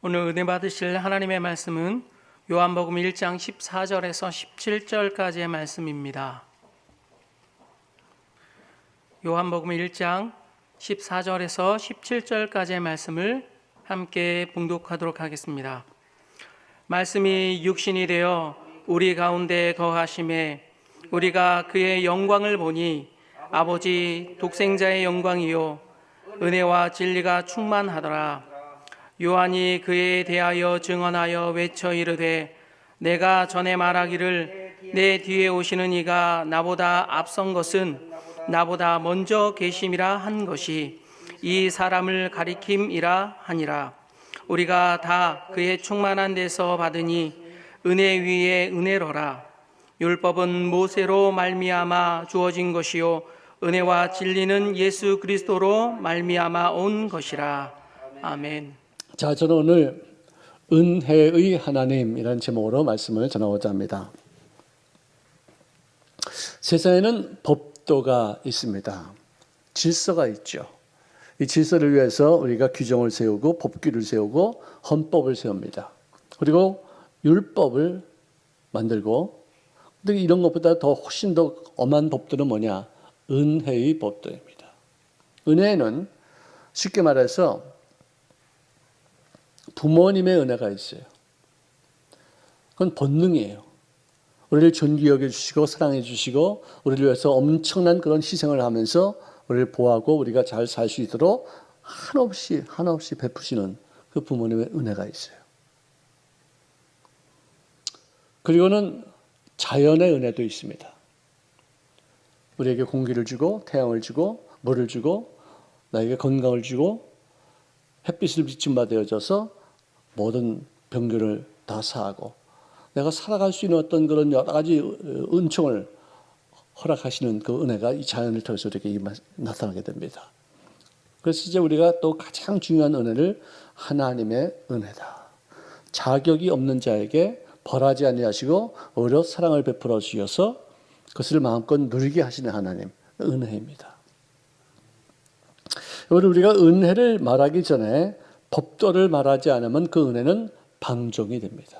오늘 은혜 받으실 하나님의 말씀은 요한복음 1장 14절에서 17절까지의 말씀입니다. 요한복음 1장 14절에서 17절까지의 말씀을 함께 봉독하도록 하겠습니다. 말씀이 육신이 되어 우리 가운데 거하심에 우리가 그의 영광을 보니 아버지 독생자의 영광이요 은혜와 진리가 충만하더라. 요한이 그에 대하여 증언하여 외쳐 이르되 내가 전에 말하기를 내 뒤에 오시는 이가 나보다 앞선 것은 나보다 먼저 계심이라 한 것이 이 사람을 가리킴이라 하니라. 우리가 다 그의 충만한 데서 받으니 은혜 위에 은혜로라. 율법은 모세로 말미암아 주어진 것이요 은혜와 진리는 예수 그리스도로 말미암아 온 것이라. 아멘. 자, 저는 오늘 은혜의 하나님이라는 제목으로 말씀을 전하고자 합니다. 세상에는 법도가 있습니다. 질서가 있죠. 이 질서를 위해서 우리가 규정을 세우고 법규를 세우고 헌법을 세웁니다. 그리고 율법을 만들고, 근데 이런 것보다 더 훨씬 더 엄한 법도는 뭐냐? 은혜의 법도입니다. 은혜는 쉽게 말해서 부모님의 은혜가 있어요. 그건 본능이에요. 우리를 존귀 여겨주시고 사랑해 주시고 우리를 위해서 엄청난 그런 희생을 하면서 우리를 보호하고 우리가 잘 살 수 있도록 한없이 베푸시는 그 부모님의 은혜가 있어요. 그리고는 자연의 은혜도 있습니다. 우리에게 공기를 주고 태양을 주고 물을 주고 나에게 건강을 주고 햇빛을 비춘 바 되어져서 모든 병균을 다 사하고 내가 살아갈 수 있는 어떤 그런 여러 가지 은총을 허락하시는 그 은혜가 이 자연을 통해서 이렇게 나타나게 됩니다. 그래서 이제 우리가 또 가장 중요한 은혜를 하나님의 은혜다. 자격이 없는 자에게 벌하지 아니하시고 오히려 사랑을 베풀어 주셔서 그것을 마음껏 누리게 하시는 하나님 은혜입니다. 우리가 은혜를 말하기 전에 법도를 말하지 않으면 그 은혜는 방종이 됩니다.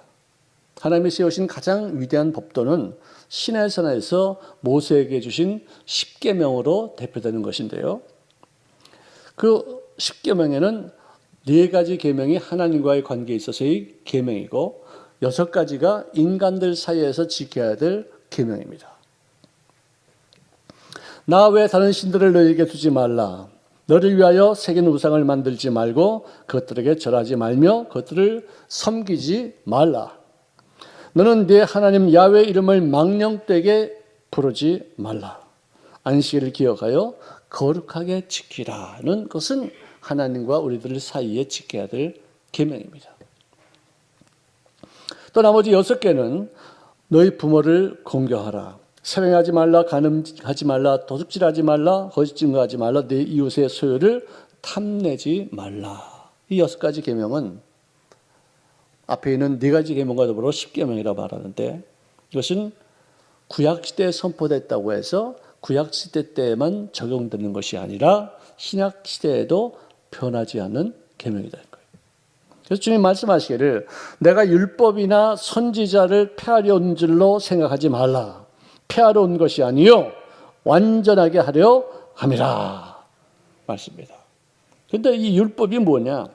하나님이 세우신 가장 위대한 법도는 시내산에서 모세에게 주신 십계명으로 대표되는 것인데요. 그 십계명에는 4가지 계명이 하나님과의 관계에 있어서의 계명이고 6가지가 인간들 사이에서 지켜야 될 계명입니다. 나 외 다른 신들을 너희에게 두지 말라. 너를 위하여 새긴 우상을 만들지 말고 그것들에게 절하지 말며 그것들을 섬기지 말라. 너는 네 하나님 야훼 이름을 망령되게 부르지 말라. 안식일을 기억하여 거룩하게 지키라는 것은 하나님과 우리들 사이에 지켜야 될 계명입니다. 또 나머지 6개는 너희 부모를 공경하라. 살인하지 말라, 간음하지 말라, 도둑질하지 말라, 거짓 증거하지 말라, 내 이웃의 소유를 탐내지 말라. 이 6가지 계명은 앞에 있는 4가지 계명과 더불어 10계명이라고 말하는데 이것은 구약시대에 선포됐다고 해서 구약시대 때에만 적용되는 것이 아니라 신약시대에도 변하지 않는 계명이라는 거예요. 그래서 주님 말씀하시기를 내가 율법이나 선지자를 폐하려 온 줄로 생각하지 말라. 폐하러 온 것이 아니요 완전하게 하려 함이라 말씀입니다. 그런데 이 율법이 뭐냐?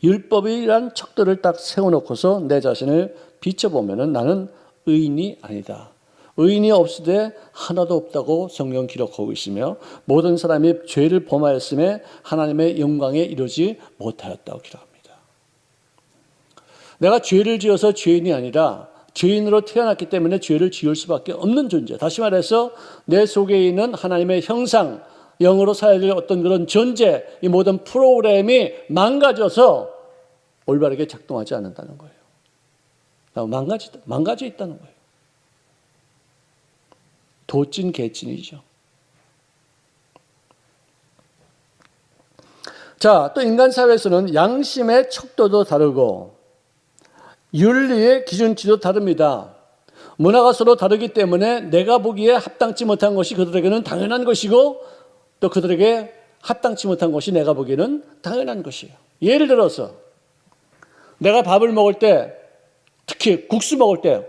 율법이란 척도를 딱 세워놓고서 내 자신을 비춰보면 나는 의인이 아니다. 의인이 없으되 하나도 없다고 성경 기록하고 있으며 모든 사람이 죄를 범하였음에 하나님의 영광에 이르지 못하였다고 기록합니다. 내가 죄를 지어서 죄인이 아니라 죄인으로 태어났기 때문에 죄를 지을 수밖에 없는 존재. 다시 말해서 내 속에 있는 하나님의 형상, 영으로 살아야 될 어떤 그런 존재, 이 모든 프로그램이 망가져서 올바르게 작동하지 않는다는 거예요. 망가져 있다는 거예요. 도찐 개찐이죠. 자, 또 인간 사회에서는 양심의 척도도 다르고 윤리의 기준치도 다릅니다. 문화가 서로 다르기 때문에 내가 보기에 합당치 못한 것이 그들에게는 당연한 것이고 또 그들에게 합당치 못한 것이 내가 보기에는 당연한 것이에요. 예를 들어서 내가 밥을 먹을 때, 특히 국수 먹을 때,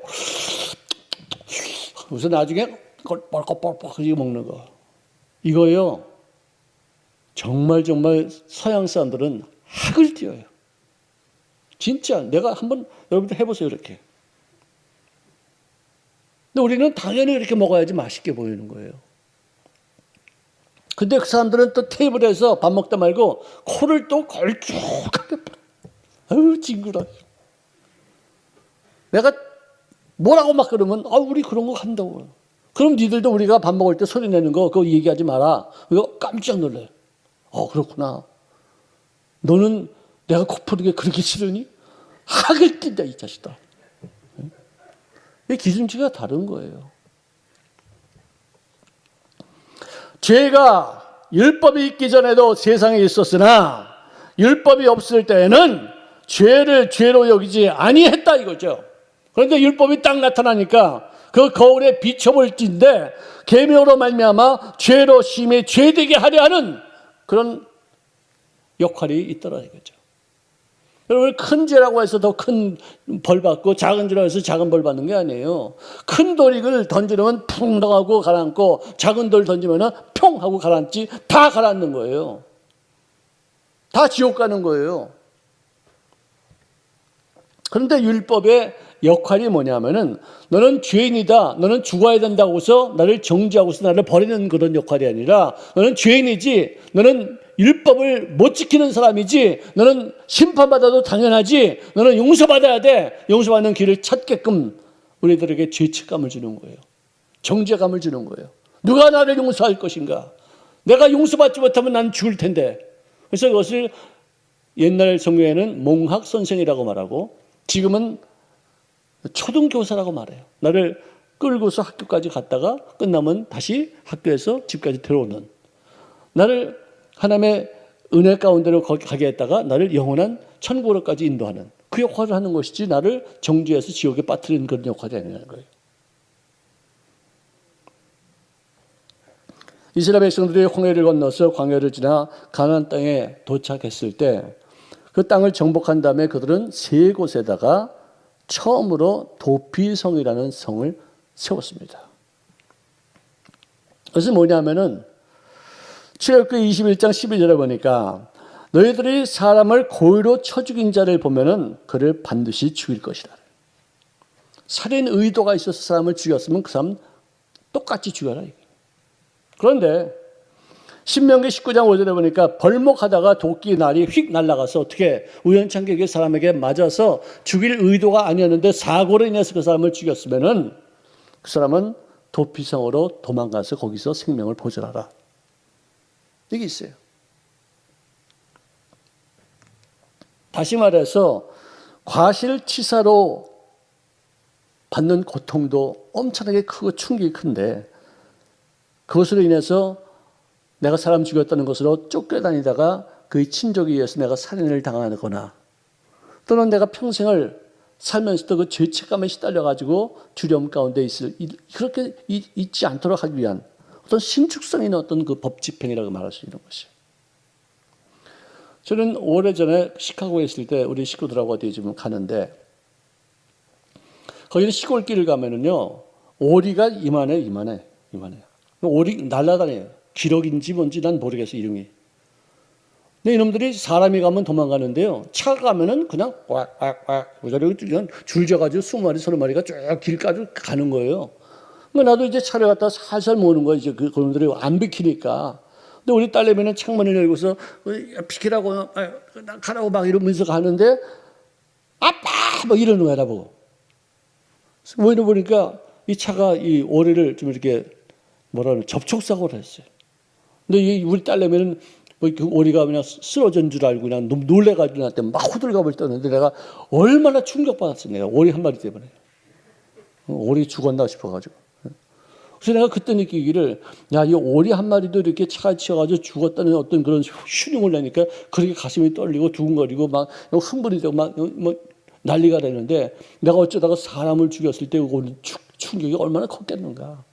그래서 나중에 뻘꺽뻘꺽 먹는 거. 이거요, 정말 서양 사람들은 학을 띄어요. 진짜 내가 한번 여러분들 해보세요, 이렇게. 근데 우리는 당연히 이렇게 먹어야지 맛있게 보이는 거예요. 근데 그 사람들은 또 테이블에서 밥 먹다 말고 코를 또 걸쭉하게 아유 징그러. 내가 뭐라고 막 그러면 우리 그런 거 한다고. 그럼 니들도 우리가 밥 먹을 때 소리 내는 거 그거 얘기하지 마라. 이거 깜짝 놀래. 그렇구나. 너는 내가 코 푸는 게 그렇게 싫으니? 학을 띈다 이 자식다. 이 기준치가 다른 거예요. 죄가 율법이 있기 전에도 세상에 있었으나 율법이 없을 때에는 죄를 죄로 여기지 아니했다 이거죠. 그런데 율법이 딱 나타나니까 그 거울에 비춰볼 띠인데 계명으로 말미암아 죄로 심히 죄되게 하려 하는 그런 역할이 있더라 이거죠. 여러분 큰 죄라고 해서 더 큰 벌 받고 작은 죄라고 해서 작은 벌 받는 게 아니에요. 큰 돌을 던지려면 풍 하고 가라앉고 작은 돌 던지면 평 하고 가라앉지 다 가라앉는 거예요. 다 지옥 가는 거예요. 그런데 율법의 역할이 뭐냐면은 너는 죄인이다. 너는 죽어야 된다고 해서 나를 정죄하고서 나를 버리는 그런 역할이 아니라 너는 죄인이지. 너는 율법을 못 지키는 사람이지. 너는 심판받아도 당연하지. 너는 용서받아야 돼. 용서받는 길을 찾게끔 우리들에게 죄책감을 주는 거예요. 정죄감을 주는 거예요. 누가 나를 용서할 것인가? 내가 용서받지 못하면 난 죽을 텐데. 그래서 그것을 옛날 성경에는 몽학 선생이라고 말하고 지금은 초등교사라고 말해요. 나를 끌고서 학교까지 갔다가 끝나면 다시 학교에서 집까지 들어오는, 나를 하나님의 은혜 가운데로 가게 했다가 나를 영원한 천국으로까지 인도하는 그 역할을 하는 것이지 나를 정죄해서 지옥에 빠뜨리는 그런 역할이 아니라는 거예요. 이스라엘 백성들이 홍해를 건너서 광야를 지나 가나안 땅에 도착했을 때 그 땅을 정복한 다음에 그들은 세 곳에다가 처음으로 도피성이라는 성을 세웠습니다. 그것은 뭐냐면은 출애굽기 21장 12절에 보니까 너희들이 사람을 고의로 쳐 죽인 자를 보면은 그를 반드시 죽일 것이라. 살인 의도가 있어서 사람을 죽였으면 그 사람 똑같이 죽여라. 그런데 신명기 19장 5절에 보니까 벌목하다가 도끼 날이 휙 날아가서 어떻게 우연찮게 사람에게 맞아서 죽일 의도가 아니었는데 사고로 인해서 그 사람을 죽였으면은 그 사람은 도피성으로 도망가서 거기서 생명을 보존하라. 이게 있어요. 다시 말해서 과실치사로 받는 고통도 엄청나게 크고 충격이 큰데 그것으로 인해서 내가 사람 죽였다는 것으로 쫓겨다니다가 그의 친족에 의해서 내가 살인을 당하거나 또는 내가 평생을 살면서도 그 죄책감에 시달려가지고 두려움 가운데 그렇게 있지 않도록 하기 위한 어떤 신축성 있는 어떤 그 법 집행이라고 말할 수 있는 것이에요. 저는 오래전에 시카고에 있을 때 우리 식구들하고 어디 좀 가는데 거기는 시골길을 가면은요 오리가 이만해. 오리 날아다녀요. 기러기인지 뭔지 난 모르겠어 이름이. 근데 이놈들이 사람이 가면 도망가는데요. 차가 가면은 그냥 꽉꽉꽉 그냥 줄 져가지고 20마리 30마리가 쭉 길까지 가는 거예요. 그러니까 나도 이제 차를 갖다 살살 모으는 거예요. 이제 그놈들이 안 비키니까. 근데 우리 딸내미는 창문을 열고서 비키라고 가라고 막 이러면서 가는데 아빠 막 이러는 거야 나보고. 그래서 보니까 이 차가 이 오리를 좀 이렇게 접촉사고를 했어요. 근데 우리 딸내미는 그 오리가 그냥 쓰러진 줄 알고 그냥 너무 놀래가지고 나한테 막 호들갑을 떠는데 내가 얼마나 충격받았어요. 내가 오리 한 마리 때문에. 오리 죽었나 싶어가지고. 그래서 내가 그때 느끼기를 이 오리 한 마리도 이렇게 차가 치여가지고 죽었다는 어떤 그런 슈닝을 내니까 그렇게 가슴이 떨리고 두근거리고 막 흥분이 되고 막 난리가 되는데 내가 어쩌다가 사람을 죽였을 때 그 충격이 얼마나 컸겠는가.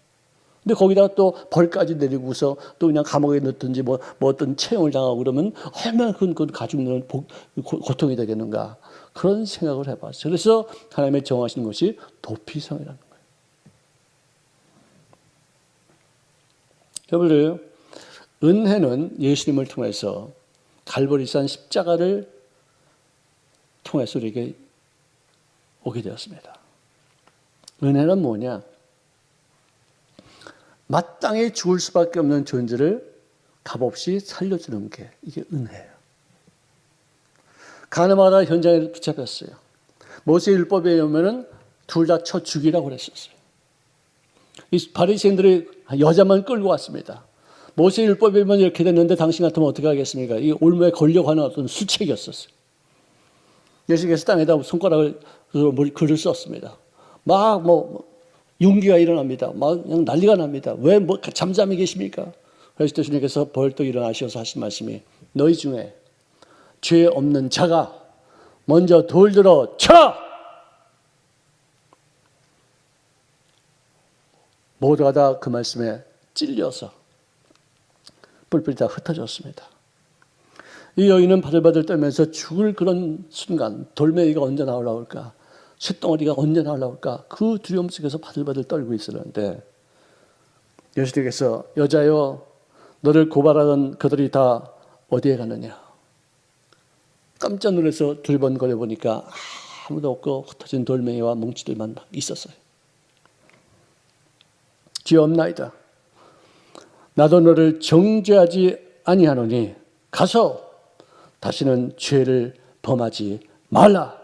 근데 거기다가 또 벌까지 내리고서 또 그냥 감옥에 넣든지 뭐 어떤 채용을 당하고 그러면 얼마나 그 가족들은 고통이 되겠는가. 그런 생각을 해봤어요. 그래서 하나님의 정하신 것이 도피성이라는 거예요. 여러분들, 은혜는 예수님을 통해서 갈보리산 십자가를 통해서 우리에게 오게 되었습니다. 은혜는 뭐냐? 마땅히 죽을 수밖에 없는 존재를 값없이 살려주는 게 이게 은혜예요. 가늠하다 현장에 붙잡혔어요. 모세 율법에 의하면 둘 다 쳐 죽이라고 그랬었어요. 이 바리새인들이 여자만 끌고 왔습니다. 모세 율법에 의하면 이렇게 됐는데 당신 같으면 어떻게 하겠습니까? 이 올무에 걸려고 하는 어떤 수책이었었어요. 예수께서 땅에다 손가락을 글을 썼습니다. 막 윤기가 일어납니다. 막 그냥 난리가 납니다. 왜 잠잠히 계십니까? 그래서 주님께서 벌떡 일어나셔서 하신 말씀이 너희 중에 죄 없는 자가 먼저 돌 들어 쳐! 모두가 다 그 말씀에 찔려서 뿔뿔이 다 흩어졌습니다. 이 여인은 바들바들 떨면서 죽을 그런 순간 돌멩이가 언제 나올까? 쇳덩어리가 언제 나올까? 그 두려움 속에서 바들바들 떨고 있었는데 예수님께서 여자여 너를 고발하던 그들이 다 어디에 가느냐? 깜짝 놀라서 두리번거려 보니까 아무도 없고 흩어진 돌멩이와 뭉치들만 있었어요. 죄 없나이다. 나도 너를 정죄하지 아니하노니 가서 다시는 죄를 범하지 말라.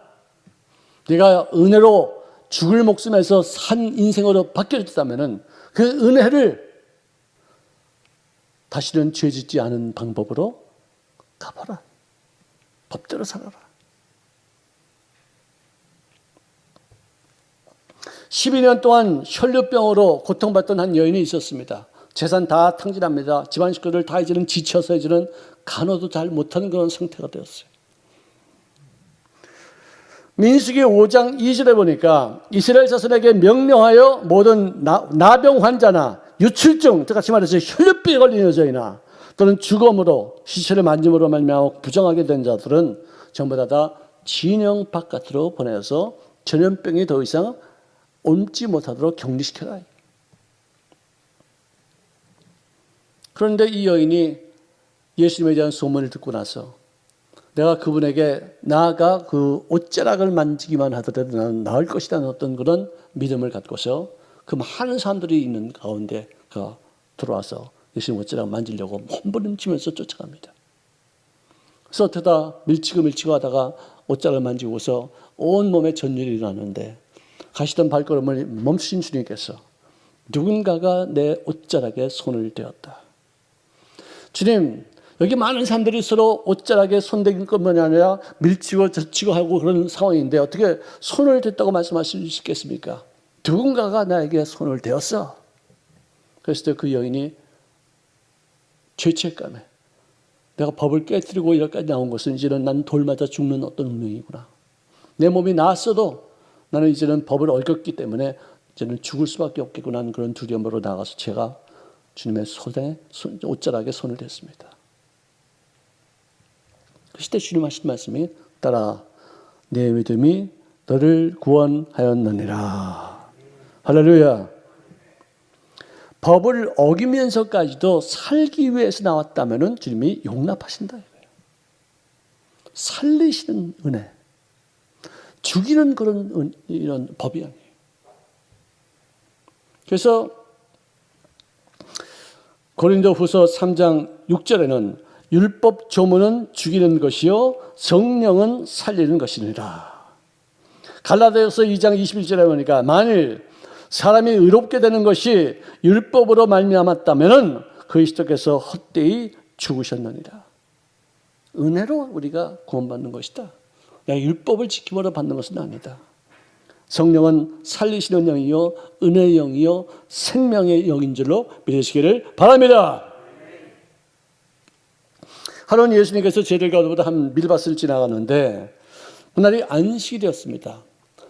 네가 은혜로 죽을 목숨에서 산 인생으로 바뀌어졌다면 그 은혜를 다시는 죄 짓지 않은 방법으로 갚아라. 법대로 살아라. 12년 동안 혈류병으로 고통받던 한 여인이 있었습니다. 재산 다 탕진합니다. 집안 식구들 다 이제는 지쳐서 이제는 간호도 잘 못하는 그런 상태가 되었어요. 민수기 5장 2절에 보니까 이스라엘 자손에게 명령하여 모든 나병 환자나 유출증, 같이 말해서 혈류병에 걸린 여자이나 또는 죽음으로 시체를 만짐으로 말미암아 부정하게 된 자들은 전부 다 진영 바깥으로 보내서 전염병이 더 이상 옮지 못하도록 격리시켜라. 그런데 이 여인이 예수님에 대한 소문을 듣고 나서 내가 그분에게 나아가 그 옷자락을 만지기만 하더라도 나는 나을 것이라는 어떤 그런 믿음을 갖고서 그 많은 사람들이 있는 가운데 그가 들어와서 예수님 옷자락 만지려고 몸부림치면서 쫓아갑니다. 그래서 어쩌다 밀치고 하다가 옷자락을 만지고서 온몸에 전율이 일어나는데 가시던 발걸음을 멈추신 주님께서 누군가가 내 옷자락에 손을 대었다. 주님, 여기 많은 사람들이 서로 옷자락에 손대는 것만이 아니라 밀치고 젖히고 하고 그런 상황인데 어떻게 손을 댔다고 말씀하실 수 있겠습니까? 누군가가 나에게 손을 대었어. 그랬을 때 그 여인이 죄책감에 내가 법을 깨뜨리고 여기까지 나온 것은 이제는 난 돌 맞아 죽는 어떤 운명이구나. 내 몸이 나았어도 나는 이제는 법을 어겼기 때문에 이제는 죽을 수밖에 없겠구나 하는 그런 두려움으로 나가서 제가 주님의 옷자락에 손을 댔습니다. 그때 주님 하신 말씀이 따라 내 믿음이 너를 구원하였느니라. 할렐루야. 법을 어기면서까지도 살기 위해서 나왔다면 주님이 용납하신다. 살리시는 은혜. 죽이는 그런 이런 법이 아니에요. 그래서 고린도후서 3장 6절에는 율법 조문은 죽이는 것이요 성령은 살리는 것이니라. 갈라디아서 2장 21절에 보니까 만일 사람이 의롭게 되는 것이 율법으로 말미암았다면 그리스도께서 헛되이 죽으셨느니라. 은혜로 우리가 구원받는 것이다. 내가 율법을 지킴으로 받는 것은 아니다. 성령은 살리시는 영이요 은혜의 영이요 생명의 영인 줄로 믿으시기를 바랍니다. 하루는 예수님께서 제자들 가운데 한 밀밭을 지나가는데 그날이 안식일이었습니다.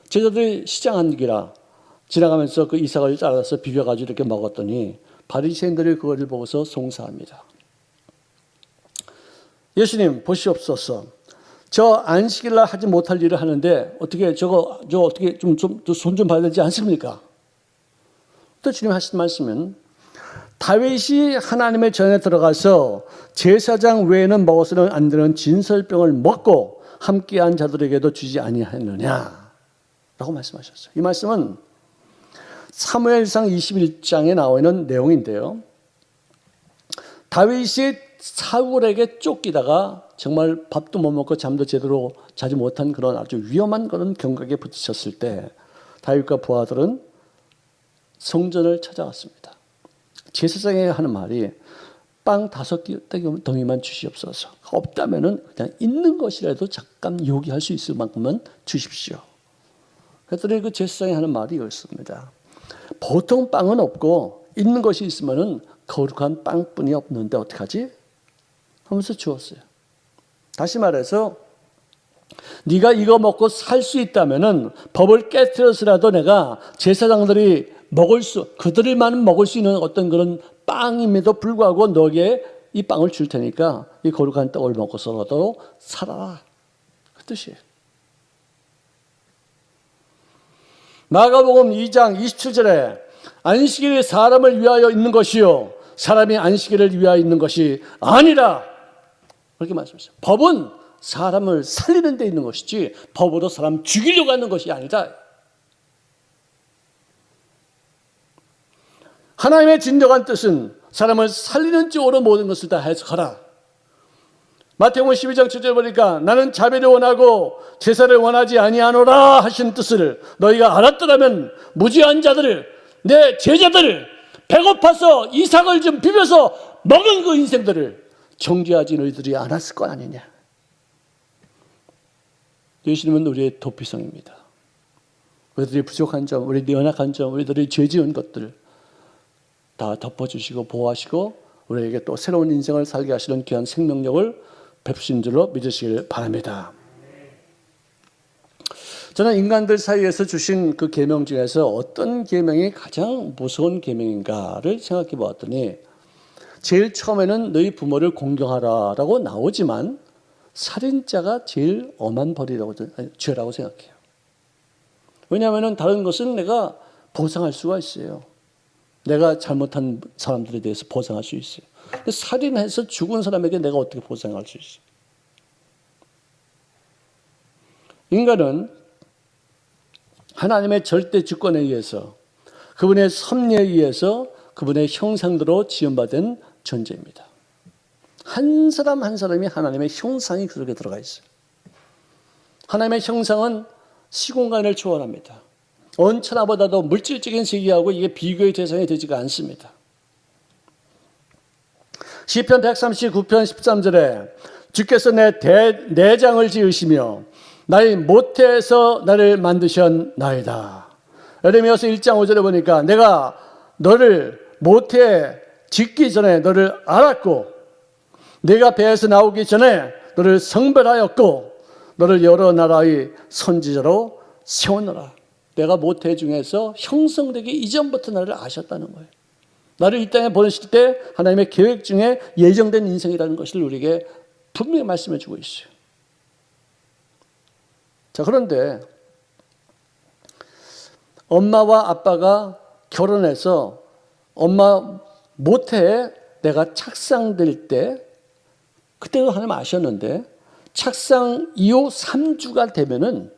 제자들이 시장 한기라 지나가면서 그 이삭을 잘라서 비벼가지고 이렇게 먹었더니 바리새인들이 그것을 보고서 송사합니다. 예수님 보시옵소서. 저 안식일날 하지 못할 일을 하는데 어떻게 저거 어떻게 좀 손 좀 봐야 되지 않습니까? 또 주님 하신 말씀은 다윗이 하나님의 전에 들어가서 제사장 외에는 먹어서는 안 되는 진설병을 먹고 함께한 자들에게도 주지 아니하였느냐 라고 말씀하셨어요. 이 말씀은 사무엘상 21장에 나와 있는 내용인데요. 다윗이 사울에게 쫓기다가 정말 밥도 못 먹고 잠도 제대로 자지 못한 그런 아주 위험한 그런 경각에 부딪혔을 때 다윗과 부하들은 성전을 찾아갔습니다. 제사장이 하는 말이 빵 5덩이만 주시옵소서. 없다면은 그냥 있는 것이라도 잠깐 요기할 수 있을 만큼은 주십시오. 그랬더니 그 제사장이 하는 말이 이렇습니다. 보통 빵은 없고 있는 것이 있으면은 거룩한 빵뿐이 없는데 어떡하지? 하면서 주었어요. 다시 말해서 네가 이거 먹고 살 수 있다면은 법을 깨트려서라도 내가 제사장들이 그들만 먹을 수 있는 어떤 그런 빵임에도 불구하고 너에게 이 빵을 줄 테니까 이 거룩한 떡을 먹고서라도 살아라. 그 뜻이에요. 마가복음 2장 27절에 안식일이 사람을 위하여 있는 것이요 사람이 안식일을 위하여 있는 것이 아니라 그렇게 말씀하셨어요. 법은 사람을 살리는 데 있는 것이지 법으로 사람 죽이려고 하는 것이 아니다. 하나님의 진정한 뜻은 사람을 살리는 쪽으로 모든 것을 다 해석하라. 마태복음 12장 7절 보니까 나는 자비를 원하고 제사를 원하지 아니하노라 하신 뜻을 너희가 알았더라면 무지한 자들을 내 제자들을 배고파서 이삭을 좀 비벼서 먹은 그 인생들을 정죄하지 너희들이 않았을 것 아니냐. 예수님은 우리의 도피성입니다. 우리들이 부족한 점, 우리들이 연약한 점, 우리들이 죄 지은 것들 다 덮어주시고 보호하시고 우리에게 또 새로운 인생을 살게 하시는 귀한 생명력을 베푸신 줄로 믿으시길 바랍니다. 저는 인간들 사이에서 주신 그 계명 중에서 어떤 계명이 가장 무서운 계명인가를 생각해 보았더니 제일 처음에는 너희 부모를 공경하라라고 나오지만 살인자가 제일 엄한 죄라고 생각해요. 왜냐하면 다른 것은 내가 보상할 수가 있어요. 내가 잘못한 사람들에 대해서 보상할 수 있어요. 살인해서 죽은 사람에게 내가 어떻게 보상할 수 있어요? 인간은 하나님의 절대 주권에 의해서 그분의 섭리에 의해서 그분의 형상대로 지음받은 존재입니다. 한 사람 한 사람이 하나님의 형상이 그렇게 들어가 있어요. 하나님의 형상은 시공간을 초월합니다. 언천하보다도 물질적인 세계하고 이게 비교의 대상이 되지가 않습니다. 시편 139편 13절에 주께서 내 내장을 지으시며 나의 모태에서 나를 만드셨나이다. 에레미야서 1장 5절에 보니까 내가 너를 모태에 짓기 전에 너를 알았고 내가 배에서 나오기 전에 너를 성별하였고 너를 여러 나라의 선지자로 세웠노라. 내가 모태 중에서 형성되기 이전부터 나를 아셨다는 거예요. 나를 이 땅에 보내실 때 하나님의 계획 중에 예정된 인생이라는 것을 우리에게 분명히 말씀해 주고 있어요. 자, 그런데 엄마와 아빠가 결혼해서 엄마 모태에 내가 착상될 때 그때도 하나님 아셨는데 착상 이후 3주가 되면은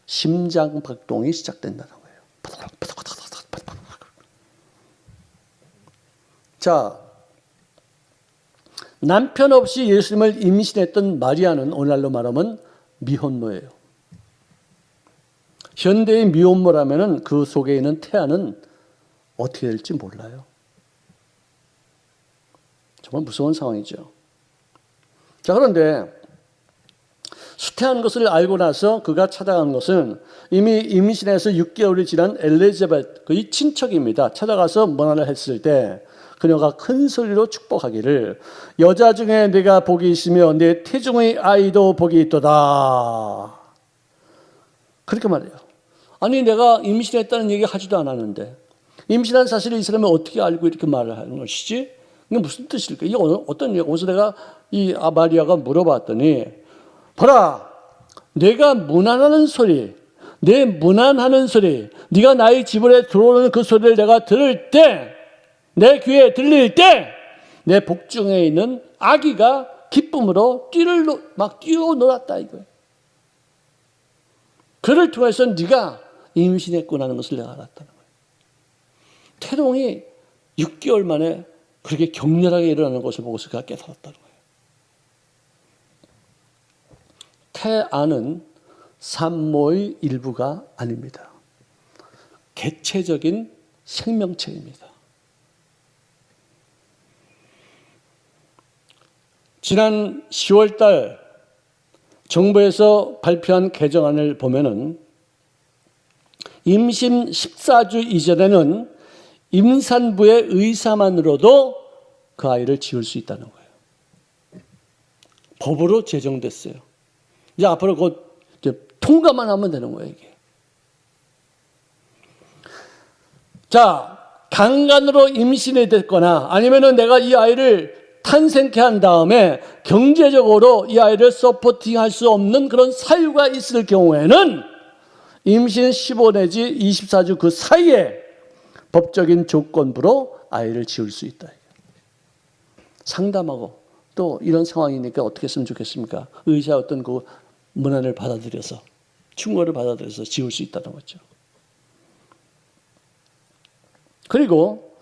심장 박동이 시작된다는 거예요. 자, 남편 없이 예수님을 임신했던 마리아는 오늘날로 말하면 미혼모예요. 현대의 미혼모라면 그 속에 있는 태아는 어떻게 될지 몰라요. 정말 무서운 상황이죠. 자, 그런데 수태한 것을 알고 나서 그가 찾아간 것은 이미 임신해서 6개월이 지난 엘리자벳 그의 친척입니다. 찾아가서 문안을 했을 때 그녀가 큰 소리로 축복하기를 여자 중에 네가 복이 있으며 내 태중의 아이도 복이 있도다. 그렇게 말해요. 아니 내가 임신했다는 얘기 하지도 않았는데 임신한 사실을 이 사람이 어떻게 알고 이렇게 말을 하는 것이지? 이게 무슨 뜻일까? 이게 어떤 얘기야? 그래서 내가 이 마리아가 물어봤더니 보라, 내가 문안하는 소리, 내 문안하는 소리, 네가 나의 집에 들어오는 그 소리를 내가 들을 때, 내 귀에 들릴 때, 내 복중에 있는 아기가 기쁨으로 막 뛰어놀았다 이거예요. 그를 통해서 네가 임신했구나 하는 것을 내가 알았다는 거예요. 태동이 6개월 만에 그렇게 격렬하게 일어나는 것을 보고서 그가 깨달았다는 거예요. 태아는 산모의 일부가 아닙니다. 개체적인 생명체입니다. 지난 10월 달 정부에서 발표한 개정안을 보면은 임신 14주 이전에는 임산부의 의사만으로도 그 아이를 지을 수 있다는 거예요. 법으로 제정됐어요. 이제 앞으로 곧 통과만 하면 되는 거예요, 이게. 자, 강간으로 임신이 됐거나 아니면은 내가 이 아이를 탄생케 한 다음에 경제적으로 이 아이를 서포팅할 수 없는 그런 사유가 있을 경우에는 임신 15 내지 24주 그 사이에 법적인 조건부로 아이를 지을 수 있다. 상담하고 또 이런 상황이니까 어떻게 했으면 좋겠습니까? 의사 어떤 그 문안을 받아들여서 충고를 받아들여서 지을 수 있다는 거죠. 그리고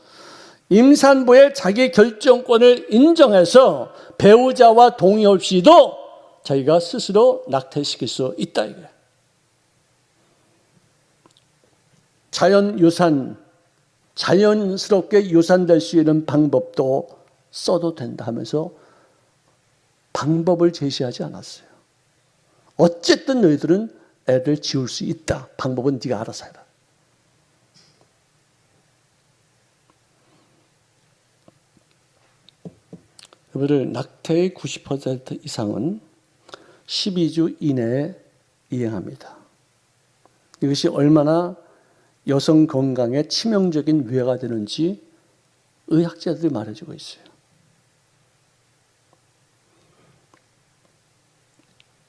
임산부의 자기 결정권을 인정해서 배우자와 동의 없이도 자기가 스스로 낙태시킬 수 있다 이거예요. 자연스럽게 유산될 수 있는 방법도 써도 된다 하면서 방법을 제시하지 않았어요. 어쨌든 너희들은 애를 지울 수 있다. 방법은 네가 알아서 해라. 여러분들 낙태의 90% 이상은 12주 이내에 이행합니다. 이것이 얼마나 여성 건강에 치명적인 위해가 되는지 의학자들이 말해주고 있어요.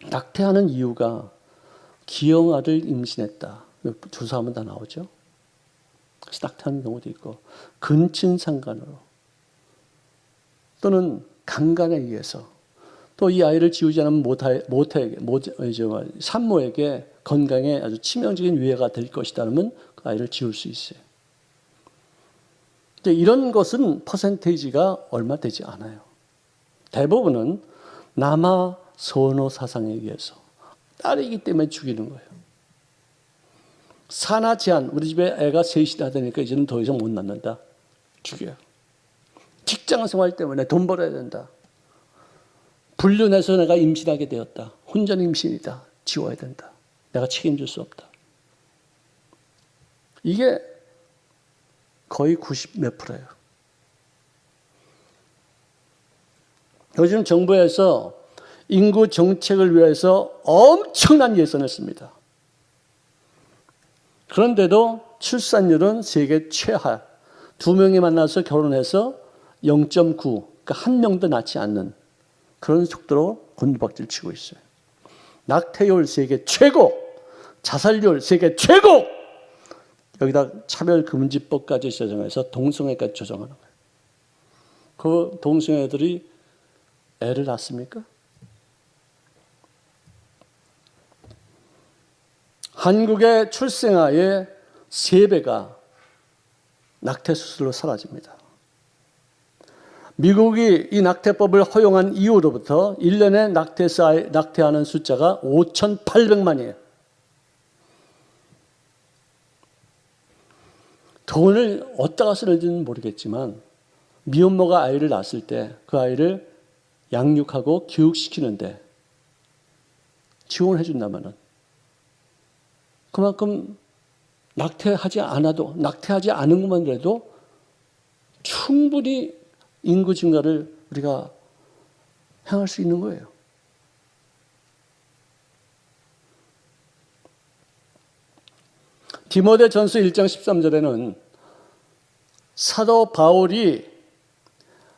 낙태하는 이유가 기형아를 임신했다. 조사하면 다 나오죠. 그래서 낙태하는 경우도 있고 근친상간으로 또는 강간에 의해서 또 이 아이를 지우지 않으면 산모에게 건강에 아주 치명적인 위해가 될 것이라면 그 아이를 지울 수 있어요. 근데 이런 것은 퍼센테이지가 얼마 되지 않아요. 대부분은 남아 선호 사상에 의해서 딸이기 때문에 죽이는 거예요. 산하 제한, 우리 집에 애가 셋이나 되니까 이제는 더 이상 못 낳는다. 죽여요. 직장 생활 때문에 돈 벌어야 된다. 불륜해서 내가 임신하게 되었다. 혼전 임신이다. 지워야 된다. 내가 책임질 수 없다. 이게 거의 90 몇 %예요. 요즘 정부에서 인구 정책을 위해서 엄청난 예산을 씁니다. 그런데도 출산율은 세계 최하. 2명이 만나서 결혼해서 0.9, 그러니까 한 명도 낳지 않는 그런 속도로 곤두박질 치고 있어요. 낙태율 세계 최고, 자살률 세계 최고. 여기다 차별금지법까지 제정해서 동성애까지 조정하는 거예요. 그 동성애들이 애를 낳습니까? 한국의 출생아의 3배가 낙태 수술로 사라집니다. 미국이 이 낙태법을 허용한 이후로부터 1년에 낙태하는 숫자가 5,800만이에요. 돈을 어디다가 쓰는지는 모르겠지만 미혼모가 아이를 낳았을 때 그 아이를 양육하고 교육시키는데 지원을 해준다면 그만큼 낙태하지 않은 것만이라도 충분히 인구 증가를 우리가 향할 수 있는 거예요. 디모데전서 1장 13절에는 사도 바울이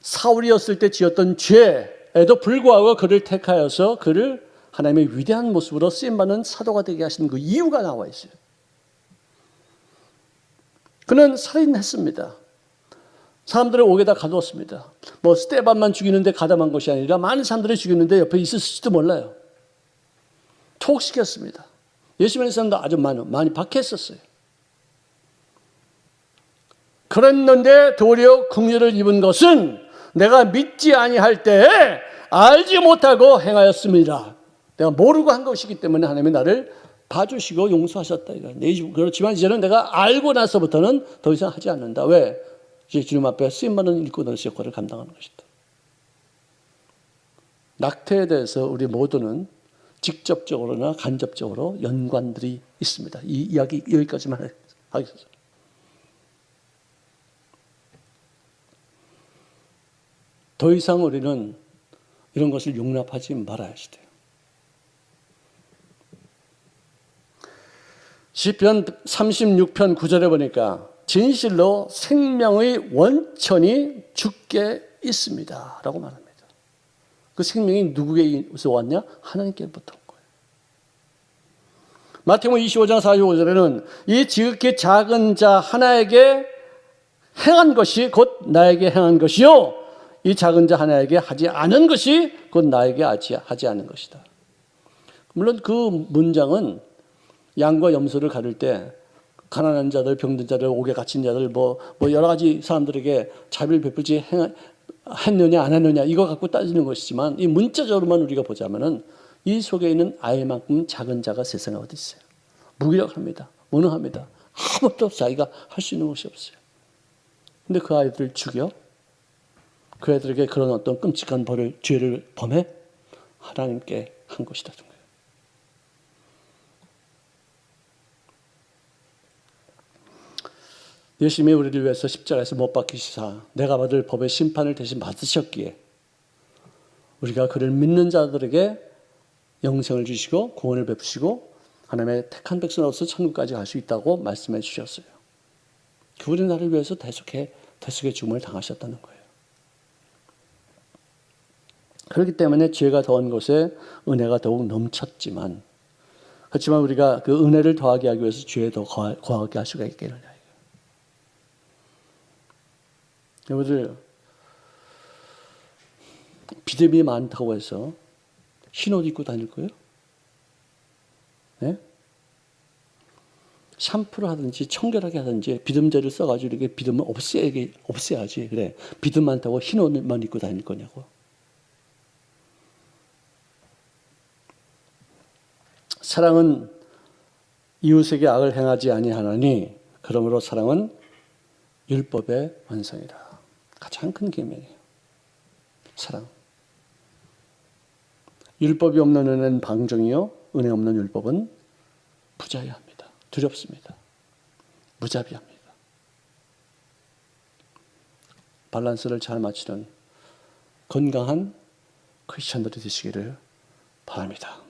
사울이었을 때 지었던 죄에도 불구하고 그를 택하여서 그를 하나님의 위대한 모습으로 쓰임받는 사도가 되게 하시는 그 이유가 나와 있어요. 그는 살인했습니다. 사람들을 옥에다 가두었습니다. 뭐 스테반만 죽이는데 가담한 것이 아니라 많은 사람들을 죽였는데 옆에 있었을지도 몰라요. 투옥시켰습니다. 예수 믿는 사람도 아주 많이 박해했었어요. 그랬는데 도리어 긍휼을 입은 것은 내가 믿지 아니할 때에 알지 못하고 행하였습니다. 내가 모르고 한 것이기 때문에 하나님이 나를 봐주시고 용서하셨다. 그렇지만 이제는 내가 알고 나서부터는 더 이상 하지 않는다. 왜? 이제 주님 앞에 쓰임받는 일꾼으로서 역할을 감당하는 것이다. 낙태에 대해서 우리 모두는 직접적으로나 간접적으로 연관들이 있습니다. 이 이야기 여기까지만 하겠습니다. 더 이상 우리는 이런 것을 용납하지 말아야 돼요. 시편 36편 9절에 보니까 진실로 생명의 원천이 주께 있습니다 라고 말합니다. 그 생명이 누구에게서 왔냐? 하나님께로부터 온 거예요. 마태복음 25장 45절에는 이 지극히 작은 자 하나에게 행한 것이 곧 나에게 행한 것이요 이 작은 자 하나에게 하지 않은 것이 곧 나에게 하지 않은 것이다. 물론 그 문장은 양과 염소를 가를 때 가난한 자들, 병든 자들, 옥에 갇힌 자들 뭐 여러 가지 사람들에게 자비를 베풀지 했느냐 안 했느냐 이거 갖고 따지는 것이지만 이 문자적으로만 우리가 보자면은 이 속에 있는 아이만큼 작은 자가 세상에 어디 있어요. 무기력합니다. 무능합니다. 아무것도 자기가 할 수 있는 것이 없어요. 근데 그 아이들을 죽여 그 애들에게 그런 어떤 끔찍한 죄를 범해 하나님께 한 것이다. 예수님이 우리를 위해서 십자가에서 못 박히시사 내가 받을 법의 심판을 대신 받으셨기에 우리가 그를 믿는 자들에게 영생을 주시고 구원을 베푸시고 하나님의 택한 백성으로서 천국까지 갈 수 있다고 말씀해 주셨어요. 그분이 나를 위해서 대속의 죽음을 당하셨다는 거예요. 그렇기 때문에 죄가 더한 곳에 은혜가 더욱 넘쳤지만 그렇지만 우리가 그 은혜를 더하게 하기 위해서 죄에 더 거하게 할 수가 있겠느냐. 여러분들 비듬이 많다고 해서 흰옷 입고 다닐 거예요? 네? 샴푸를 하든지 청결하게 하든지 비듬제를 써가지고 이렇게 비듬을 없애야지. 그래. 비듬 많다고 흰옷만 입고 다닐 거냐고. 사랑은 이웃에게 악을 행하지 아니하나니 그러므로 사랑은 율법의 완성이라. 가장 큰 계명이에요. 사랑. 율법이 없는 은혜는 방종이요 은혜 없는 율법은 부자유합니다. 두렵습니다. 무자비합니다. 밸런스를 잘 맞추는 건강한 크리스천들이 되시기를 바랍니다.